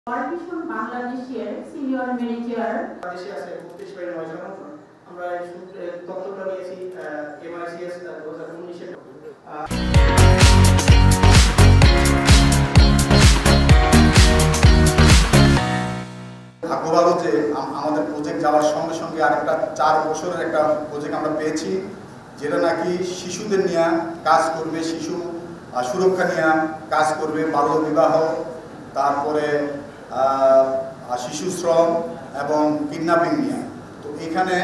অর্পিশন বাংলাদেশের senior manager বাংলাদেশে আছে 32 বাই 9 জন। আমরা এই তথ্যটা নিয়েছি MICS 2019 এর। ভাগ্যভালো যে আমাদের প্রজেক্ট যাওয়ার সঙ্গে সঙ্গে আরেকটা 4 বছরের একটা প্রজেক্ট আমরা পেয়েছি, যেটা নাকি শিশুদের নিয়ে কাজ করবে, শিশু সুরক্ষা নিয়ে কাজ করবে, বাল্য বিবাহ, তারপরে শিশু শ্রম এবং কিডন্যাপিং নিয়ে। তো এখানে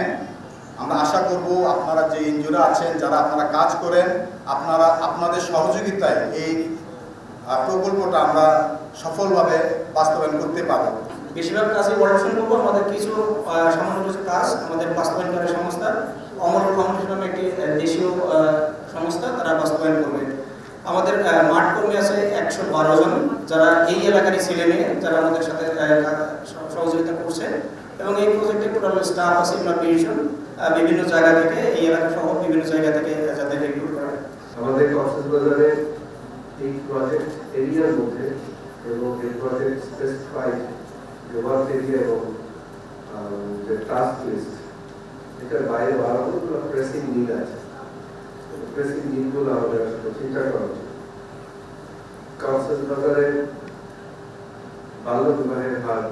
আমরা আশা করব আপনারা যে এনজিওরা আছেন, যারা আপনারা কাজ করেন, আপনাদের সহযোগিতায় এই প্রকল্পটা আমরা সফলভাবে বাস্তবায়ন করতে পারব। বেশিরভাগ কাজে অর্পিশন করবো। আমাদের কিছু সামান্য কিছু কাজ আমাদের বাস্তবায়নকারী সংস্থা অমর ফাউন্ডেশন নামে একটি দেশীয় সংস্থা, তারা বাস্তবায়ন করবে। আমাদের মাঠ কর্মী আছে 112 জন, যারা এই এলাকারই ছেলে মেয়ে, যারা আমাদের সাথে সহযোগিতা করছে। এবং এই প্রজেক্টে টোটাল স্টাফ আছে 20 জন, বিভিন্ন জায়গা থেকে, এই এলাকা সহ বিভিন্ন জায়গা থেকে যাদের রিক্রুট করা। আমাদের কক্সবাজারে এই প্রজেক্ট এরিয়ার মধ্যে এবং এই প্রজেক্ট স্পেসিফাইড যে ওয়ার্ক এরিয়া এবং যে টাস্ক লিস্ট, এটার বাইরে আরোগুলো প্রেসিং নিড আছে। প্রেসিং নিডগুলো আমাদের আসলে চিন্তা করা উচিত। কক্সবাজারে বাল্য বিবাহের হার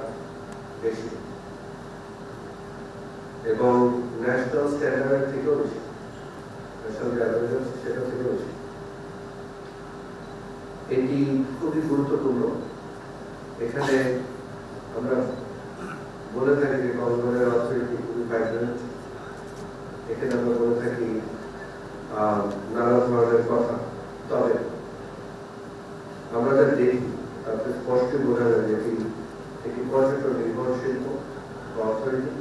বেশি এবং ন্যাশনাল স্ট্যান্ডার্ড থেকেও বেশি, ন্যাশনাল অ্যাভারেজ সেটা থেকেও বেশি। এটি খুবই গুরুত্বপূর্ণ। এখানে আমরা বলে থাকি যে কক্সবাজারের অর্থনীতি খুবই ভাইব্রেন্ট। এখানে আমরা বলে থাকি নানা ধরনের কথা, তবে আমরা যা দেখি তাতে স্পষ্ট বোঝা যায় যে এটি পর্যটন নির্ভর শিল্প বা অর্থনীতি,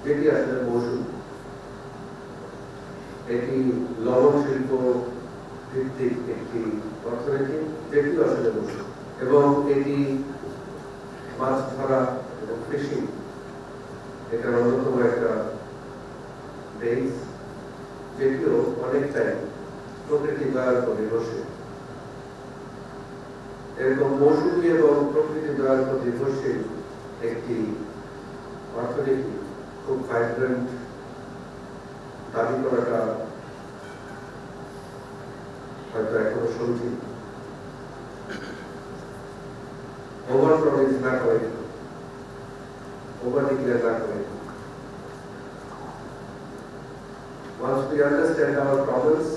যেটি আসলে মৌসুম। এটি লবণ শিল্প ভিত্তিক একটি অর্থনীতি, যেটি আসলে মৌসুম। এবং এটি মাছ ধরা এবং ফিশিং এটার অন্যতম একটা বেস, যেটিও অনেকটাই প্রকৃতি দয়ার উপর নির্ভরশীল। এরকম মৌসুমী এবং প্রকৃতি দয়ার উপর নির্ভরশীল একটি অর্থনীতি খুব ভাইব্রেন্ট দাবি করাটা হয়তো এখনো শুনছি। ওভার প্রমিস না করে, ওভার ডিক্লেয়ার না করে। Once we understand our problems,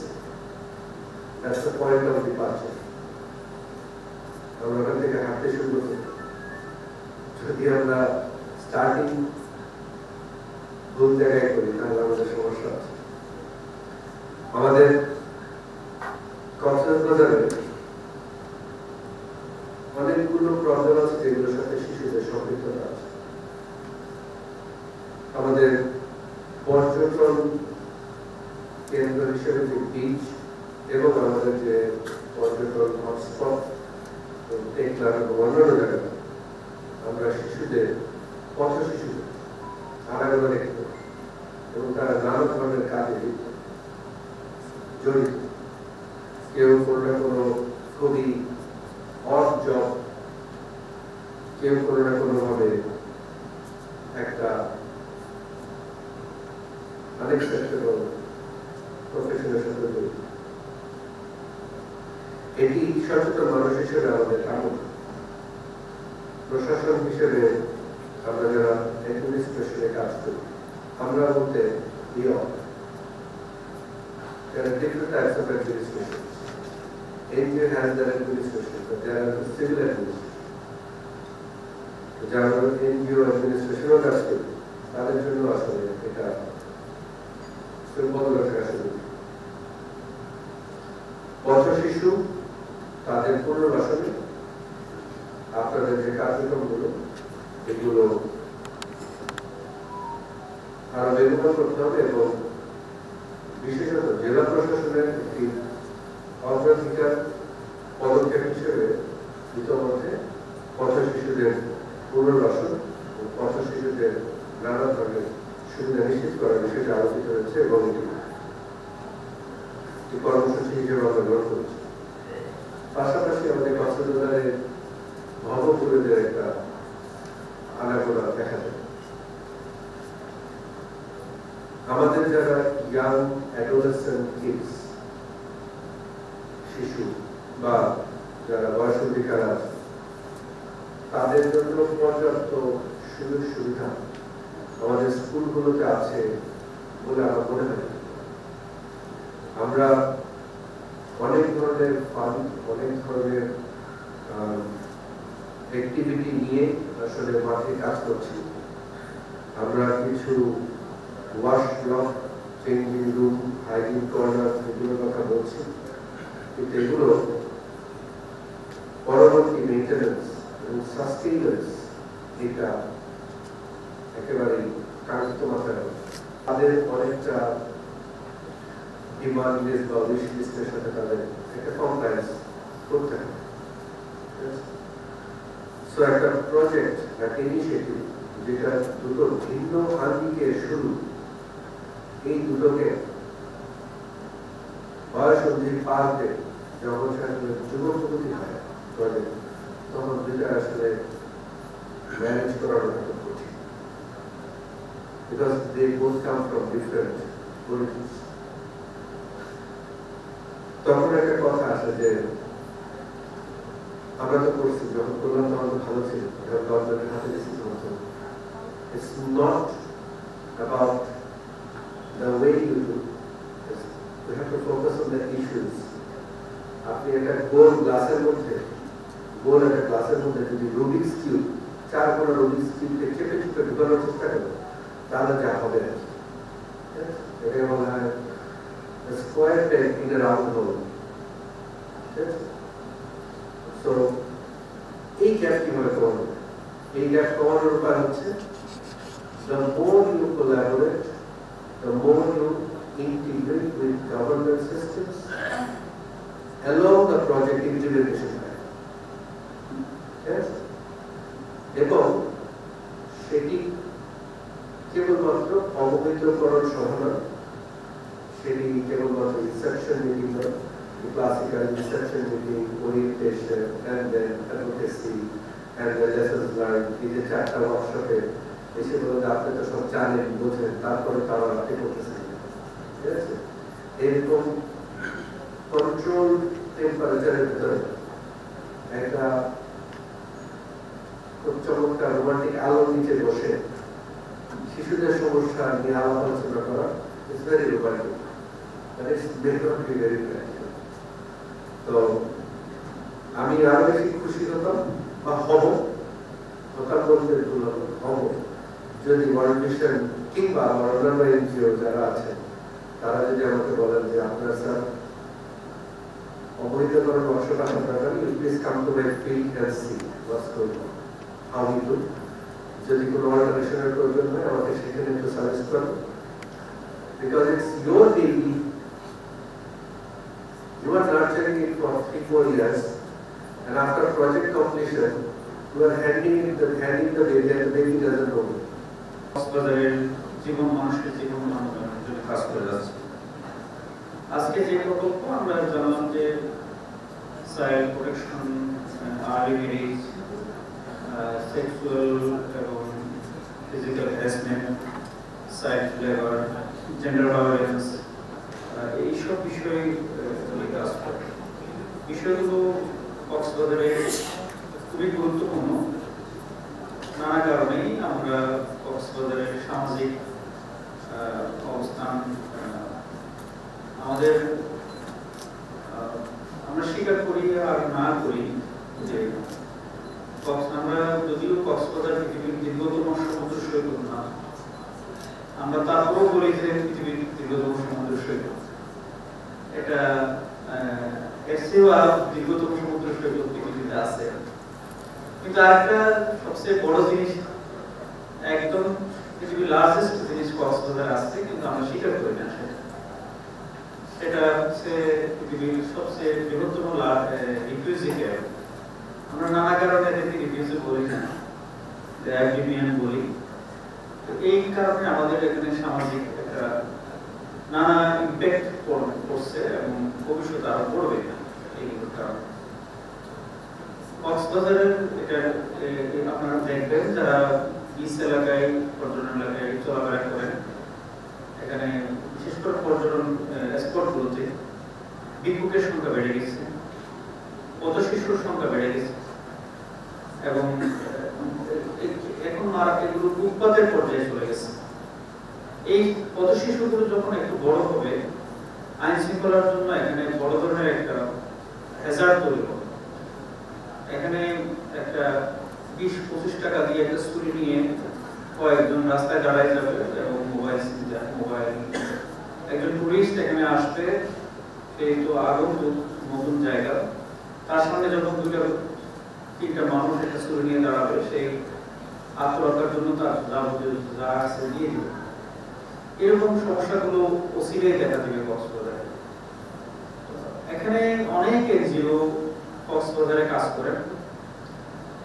that's the point of departure. আমরা ওখান থেকে হাঁটতে শুরু করছি। যদি আমরা স্টার্টিং ভুল জায়গায় করি, তাহলে আমাদের সমস্যা আছে। আমাদের কক্সবাজারে অনেকগুলো প্রবলেম আছে যেগুলোর সাথে শিশুদের সম্পৃক্ততা আছে। আমাদের পর্যটন কেন্দ্র হিসেবে যে বিচ এবং আমাদের যে পর্যটন হটস্পট টেকনাফ এবং অন্যান্য জায়গায় আমরা শিশুদের, পথ শিশুদের আনাগোনা দেখতে, এবং তারা নানা ধরনের কাজে জড়িত। কেউ কোনো না কোনো খুবই অড জব, কেউ কোনো না কোনো ভাবে একটা আনএক্সপেক্টেবল প্রফেশনের সাথে জড়িত। এটি সচেতন মানুষ হিসেবে আমাদের কামনা। প্রশাসন হিসেবে আমরা যারা অ্যাডমিনিস্ট্রেশনে কাজ করি, আমরা বলতে there are different types of administration. NGO has their administration, but there are the civil administration. যারা NGO administrationও কাজ করি, তাদের জন্য আসলে এটা বদলে থাকা শুরু। পথ শিশু তাদের পুনর্বাসনে আপনাদের যে কার্যক্রমগুলো, এগুলো আরো বেগবান করতে হবে এবং বিশেষত জেলা প্রশাসনের একটি অগ্রাধিকার পদক্ষেপ হিসেবে ইতিমধ্যে পথ শিশুদের পুনর্বাসন ও পথ শিশুদের নানা ধরনের সুবিধা নিশ্চিত করার বিষয়টি আলোচিত হয়েছে এবং এটি কর্মসূচি হিসেবে আমরা গ্রহণ করছি। পাশাপাশি আমাদের কক্সবাজারে ভবপুরীদের একটা young adolescent kids, শিশু বা যারা বয়সন্ধিকার আছে তাদের জন্য পর্যাপ্ত সুযোগ সুবিধা আমাদের স্কুলগুলোতে আছে বলে আমার মনে হয়। আমরা অনেক ধরনের ফান্ড, অনেক ধরনের অ্যাক্টিভিটি নিয়ে আসলে মাঠে কাজ করছি। আমরা কিছু wash block, changing room, hygiene corner এগুলোর কথা বলছি, কিন্তু এগুলো পরবর্তী মেইনটেনেন্স এবং সাস্টেইনেন্স এটা একেবারেই কাঙ্ক্ষিত মাত্রায় তাদের অনেকটা ডিমান্ড লিস্ট বা উইশ লিস্টের সাথে তাদের একটা কমপ্লায়েন্স করতে হবে। সো একটা প্রজেক্ট, একটা ইনিশিয়েটিভ যেটা দুটো ভিন্ন আঙ্গিকের শুরু, এই দুটোকে বয়সন্ধি পারতে যখন আসলে যুবক যুবতী হয় প্রজেক্ট, তখন দুটা আসলে ম্যানেজ করার মতো কঠিন, because they both come from different origins. তখন একটা কথা আছে যে আমরা তো করছি, যখন করলাম তখন তো ভালো ছিল, যখন গভর্নমেন্টের হাতে দিচ্ছি তখন তো it's not about the way you do. We have to focus on the issues. আপনি একটা গোল গ্লাসের মধ্যে, গোল একটা গ্লাসের মধ্যে যদি রুবিক্স কিউব, 4 কোণা রুবিক্স কিউবকে চেপে চেপে ঢুকানোর চেষ্টা করেন, তাহলে যা হবে এটাকে বলা হয় square peg in a round hole. So এই গ্যাপ কিভাবে কমানো? এই গ্যাপ কমানোর উপায় হচ্ছে the more you collaborate, the more you integrate with government systems along the project implementation line. Yes? এবং সেটি কেবলমাত্র অবহিতকরণ সহ নয়, সেটি কেবলমাত্র রিসেপশন মিটিং নয়, classical reception meeting, orientation, and then advocacy, and the lessons learned, এই যে 4টা ওয়ার্কশপে এসে বলে যে আপনি তো সব জানেন, বোঝেন, তারপরে তারা আপনি করতেছেন। ঠিক আছে? এরকম কন্ট্রোল টেম্পারেচারের ভিতরে একটা খুব চমৎকার রোমান্টিক আলোর নিচে বসে শিশুদের সমস্যা নিয়ে আলাপ আলোচনা করা is very romantic, that is may not be very practical. তো আমি আরো বেশি খুশি হতাম বা হতাম বলতে ভুল হব যদি ওয়ার্ল্ড মিশন কিংবা অন্যান্য এনজিও যারা আছে তারা যদি আমাকে বলেন যে আপনার স্যার অবহিতকরণ ওয়ার্কশপ আসার দরকার, please come to my field and see what's going on, how we do. যদি কোনো অর্গানাইজেশনের প্রয়োজন হয় আমাকে সেখানে একটু সাজেস্ট করুন, because it's your baby, you are nurturing it for 3-4 years, and after project completion you are handing the baby and the baby doesn't know it. কক্সবাজারের জীবন, মানুষের জীবন মানবের জন্য কাজ করে যাচ্ছে। আজকে যে প্রকল্প আমরা জানলাম যে child protection, early marriage, sexual এবং physical harassment, child labour, gender awareness, এইসব বিষয়ে কাজ করে। বিষয়গুলো কক্সবাজারে খুবই গুরুত্বপূর্ণ। নানা কারণেই আমরা কক্সবাজারের সামাজিক অবস্থান আমাদের আমরা স্বীকার করি আর না করি যে আমরা যদিও কক্সবাজার পৃথিবীর দীর্ঘতম সমুদ্র সৈকত না, আমরা তারপরেও বলি যে পৃথিবীর দীর্ঘতম সমুদ্র সৈকত। এটা এর চেয়েও আরো দীর্ঘতম সমুদ্র সৈকত পৃথিবীতে আছে। কিন্তু আরেকটা সবচেয়ে বড় জিনিস, একদম পৃথিবীর লার্জেস্ট জিনিস কক্সবাজার আছে, কিন্তু আমরা স্বীকার করি না। সেটা হচ্ছে পৃথিবীর সবচেয়ে বৃহত্তম রিফিউজি ক্যাম্প। আমরা নানা কারণে এদেরকে রিফিউজি বলি না, অ্যাগ্রিমিয়ান বলি। এই কারণে আমাদের এখানে সামাজিক একটা নানা ইম্প্যাক্ট পড়ছে এবং ভবিষ্যতে আরো পড়বে এইগুলোর কারণে। কক্সবাজারের এটা আপনারা দেখবেন যারা বিচ এলাকায়, পর্যটন এলাকায় চলাফেরা করেন, এখানে বিশেষ করে পর্যটন স্পটগুলোতে ভিক্ষুকের সংখ্যা বেড়ে গেছে, পথ শিশুর সংখ্যা বেড়ে গেছে এবং এখন আর এগুলো উৎপাদের পর্যায়ে চলে গেছে। এই পথ শিশুগুলো যখন একটু বড় হবে, আইন শৃঙ্খলার জন্য এখানে বড় ধরনের একটা হ্যাজার্ড তৈরি হবে। এখানে একটা 20-25 টাকা দিয়ে একটা স্কুটি নিয়ে কয়েকজন রাস্তায় দাঁড়ায় যাবে এবং মোবাইল একজন টুরিস্ট এখানে আসবে, এই তো আগন্তুক নতুন জায়গা, তার সামনে যখন 2-3টা মানুষ একটা স্কুটি নিয়ে দাঁড়াবে, সেই আত্মরক্ষার জন্য তার যাবতীয় যা আছে দিয়ে দেবে। এরকম সমস্যাগুলো অচিরেই দেখা দিবে কক্সবাজারে। এখানে অনেক এনজিও কক্সবাজারে কাজ করে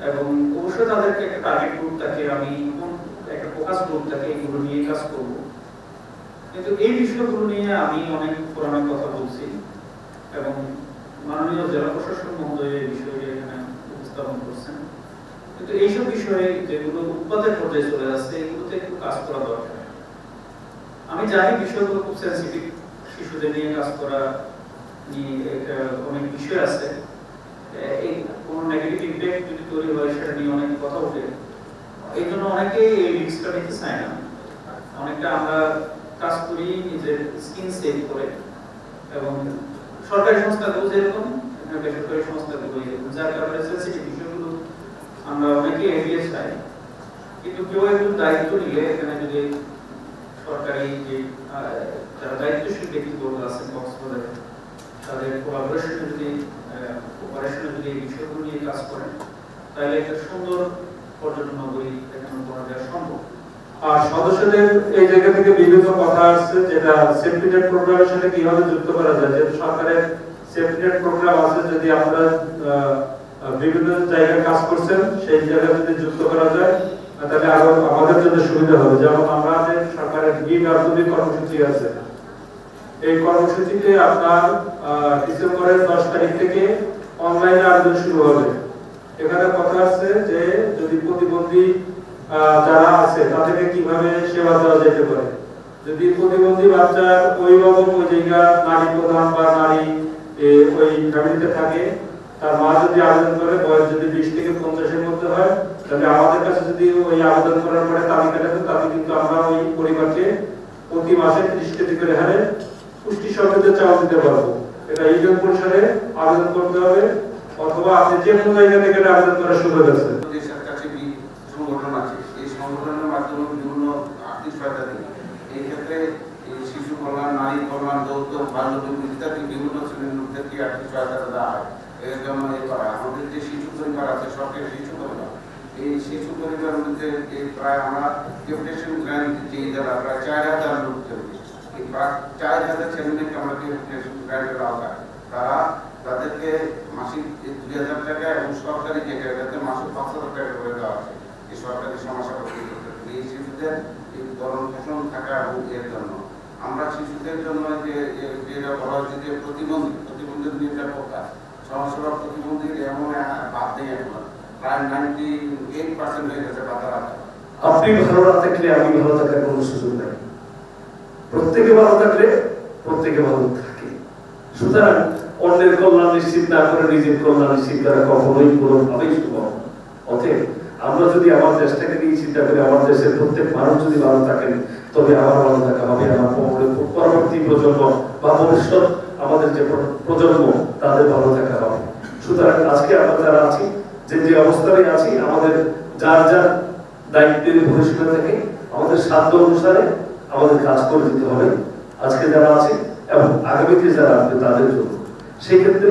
এবং অবশ্যই তাদেরকে একটা টার্গেট গ্রুপ থাকে, আমি একটা ফোকাস গ্রুপ থাকে, এগুলো নিয়ে কাজ করব। কিন্তু এই বিষয়গুলো নিয়ে আমি অনেক ফোরামে কথা বলছি এবং মাননীয় জেলা প্রশাসক মহোদয় এই বিষয়টি এখানে উপস্থাপন করছেন। কিন্তু এইসব বিষয়ে যেগুলো উৎপাদের পর্যায়ে চলে আসছে, এগুলোতে একটু কাজ করা দরকার। আমি জানি বিষয়গুলো খুব সেন্সিটিভ, শিশুদের নিয়ে কাজ করা নিয়ে একটা অনেক বিষয় আছে, এই কোনো নেগেটিভ ইমপ্যাক্ট যদি তৈরি হয় সেটা নিয়ে অনেক কথা ওঠে। এই জন্য অনেকেই এই রিস্কটা নিতে চায় না। অনেকটা আমরা কাজ করি নিজের স্কিন সেভ করে, এবং সরকারি সংস্থাগুলো যেরকম বেসরকারি সংস্থাগুলো এরকম, যার কারণে সেন্সিটিভ বিষয়গুলো আমরা অনেকে এড়িয়ে চাই। কিন্তু কেউ একটু দায়িত্ব নিলে, এখানে যদি সরকারি যে যারা দায়িত্বশীল ব্যক্তিবর্গ আছেন কক্সবাজারে, তাদের কোলাবোরেশনে যদি এই বিষয়গুলো নিয়ে কাজ করেন, তাহলে একটা সুন্দর পর্যটন নগরী এখানে করা দেওয়া সম্ভব। আর সদস্যদের এই জায়গা থেকে বিভিন্ন কথা আসছে, যেটা সেফটি নেট প্রোগ্রামের সাথে কিভাবে যুক্ত করা যায়। যেহেতু সরকারের সেফটি নেট প্রোগ্রাম আছে, যদি আমরা বিভিন্ন জায়গায় কাজ করছেন সেই জায়গায় যদি যুক্ত করা যায়, তাহলে আরো আমাদের জন্য সুবিধা হবে। যেমন আমাদের সরকারের গিগ আর্থিক কর্মসূচি আছে, এই কর্মসূচিতে আপনার ডিসেম্বরের 10 তারিখ থেকে অনলাইনে আবেদন শুরু হবে। এখানে কথা আছে যে যদি প্রতিবন্ধী যারা আছে তাদেরকে কিভাবে সেবা দেওয়া যেতে পারে। যদি প্রতিবন্ধী বাচ্চার অভিভাবক ওই জায়গা নারী প্রধান বা নারী ওই ফ্যামিলিতে থাকে, তার মা যদি আবেদন করে, বয়স যদি 20 থেকে 50-এর মধ্যে হয়, তাহলে আমাদের কাছে যদি ওই আবেদন করার পরে তালিকা থাকে, তাতে কিন্তু আমরা ওই পরিবারকে প্রতি মাসে 30 কেজি করে হারে পুষ্টি সমৃদ্ধ চাউল দিতে পারবো। এটা ইউনিয়ন পরিষদে আবেদন করতে হবে, অথবা আপনি যে কোনো জায়গা থেকে আবেদন করার সুযোগ আছে। দেশের কাছে সংগঠন আছে, এই সংগঠনের মাধ্যমে বিভিন্ন আর্থিক সহায়তা দিই। এই ক্ষেত্রে শিশু কল্যাণ, নারী কল্যাণ, যৌতুক, বাল্য বিবাহ ইত্যাদি বিভিন্ন শ্রেণীর লোকদেরকে আর্থিক সহায়তা দেওয়া হয়। এর জন্য আমাদের যে শিশু পরিবার আছে, সরকারি শিশু পরিবার, এই শিশু পরিবারের মধ্যে প্রায় আমরা ডেপুটেশন গ্র্যান্ট দিচ্ছি, যারা প্রায় 4000 লোক চলবে। এই প্রায় 4000 ছেলেমেয়েকে আমরা ডেপুটেশন গ্র্যান্টের আওতায়, তারা তাদেরকে মাসিক 2000 টাকা এবং সরকারি জায়গাটাতে মাসিক 5000 টাকা করে দেওয়া আছে। এই সরকারি সমস্যা এই শিশুদের এই ভরণ পোষণ থাকা এবং এর জন্য আমরা শিশুদের জন্য যেটা বলা হয়েছে যে প্রতিবন্ধী নিরাপত্তা সমস্যা, প্রতিবন্ধী এমন বাদ নেই, এখন প্রায় 98% হয়ে গেছে বাধা রাখা। আপনি ভালো না থাকলে আমি ভালো থাকার কোনো সুযোগ নাই। প্রত্যেকে ভালো থাকলে প্রত্যেকে ভালো থাকে। সুতরাং অন্যের কল্যাণ নিশ্চিত না করে নিজের কল্যাণ নিশ্চিত করা কখনোই কোনোভাবেই সম্ভব। অতএব আমরা যদি আমার দেশটাকে নিয়ে চিন্তা করি, আমার দেশের প্রত্যেক মানুষ যদি ভালো থাকেন, তবে আমার ভালো থাকা হবে, আমার পরবর্তী প্রজন্ম বা ভবিষ্যৎ আমাদের যে প্রজন্ম তাদের ভালো থাকা হবে। সুতরাং আজকে আমরা যারা আছি, যে অবস্থায় আছি, আমাদের যার যার দায়িত্বের পরিসীমা থেকে আমাদের সাধ্য অনুসারে আমাদের কাজ করে দিতে হবে, আজকে যারা আছে এবং আগামীতে যারা আসবে তাদের জন্য। সেই ক্ষেত্রে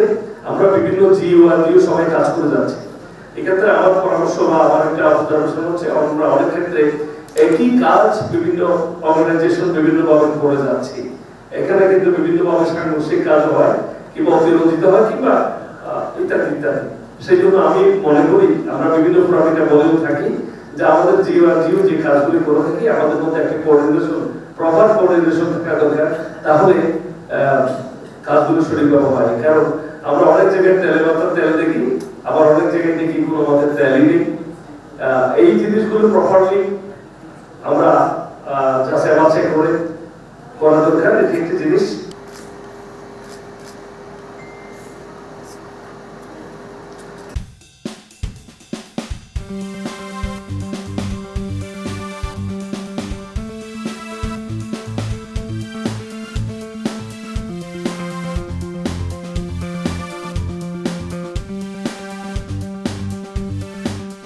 আমরা বিভিন্ন জিও সবাই কাজ করে যাচ্ছি। এক্ষেত্রে আমার পরামর্শ বা আমার একটা অবজারভেশন হচ্ছে, আমরা অনেক ক্ষেত্রে একই কাজ বিভিন্ন অর্গানাইজেশন বিভিন্নভাবে করে যাচ্ছি। এখানে কিন্তু বিভিন্নভাবে সাংঘর্ষিক কাজ হয়, কিংবা অতিরঞ্জিত হয়, কিংবা ইত্যাদি ইত্যাদি। সেই জন্য আমি মনে করি, আমরা বিভিন্ন ফোরামে বলেও থাকি যে আমাদের জিও যে কাজগুলি করে থাকি, আমাদের মধ্যে একটা কোঅর্ডিনেশন, প্রপার কোঅর্ডিনেশন থাকা দরকার, তাহলে কাজগুলো সঠিকভাবে হয়। কারণ আমরা অনেক জায়গায় তেল দেখি, আবার অনেক জায়গায় দেখি কোনো আমাদের তেলই নেই। এই জিনিসগুলো প্রপারলি আমরা যাচাই বাছাই করে করা দরকার। এটি একটি জিনিস। Thank you.